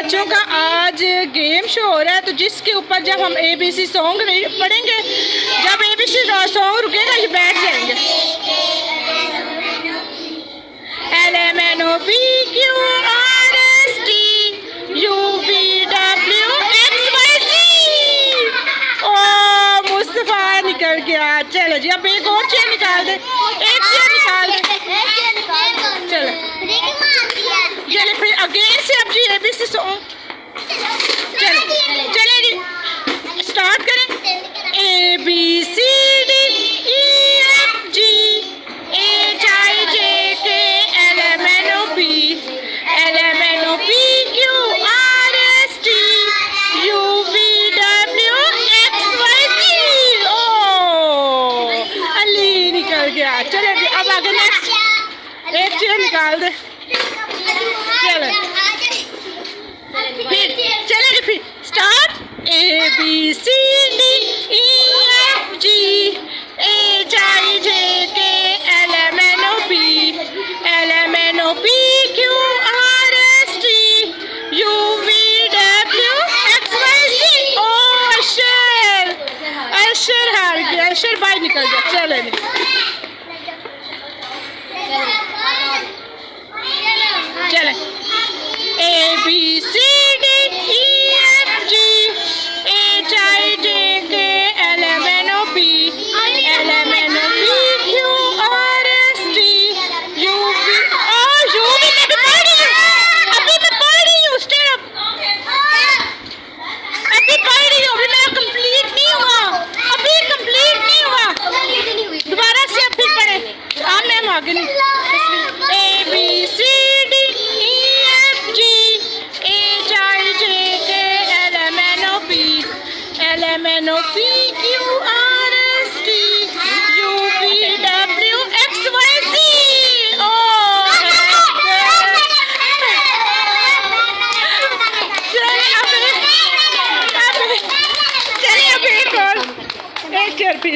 बच्चों का आज गेम शो हो रहा है, तो जिसके ऊपर जब हम ABC सॉन्ग पढ़ेंगे, जब ABC सॉन्ग रुकेगा ये बैठ जाएंगे। LMNOPQRSTUVWXYZ। ओ मुस्तफा निकल गया। चलो जी अब एक और चेयर निकाल दे, एक चेयर निकाल दे। चलो चले फिर अगेन से अब जी ABC सॉन्ग। चलो चले जी स्टार्ट करें। ABCDEFG HIJK LMNOPQRSTUVWXYZ। ओ अली निकल गया। चले जी अब आगे नेक्स्ट एक चेयर निकाल दे। चलो फिर चलेगी फिर स्टार्ट। ABCDEFG HIJK LMNOPQRSTUVWXYZ। ओ अशर अशर हार गया, अशर बाहर निकल गया। चले चले ABCDEFG HIJK दोबारा से अब फिर पढ़े। हाँ मैम आगे नहीं। ABCDEFG HIJK LMNOPQRSTUVWXYZ। ओ चलिए अब एक और एक फिर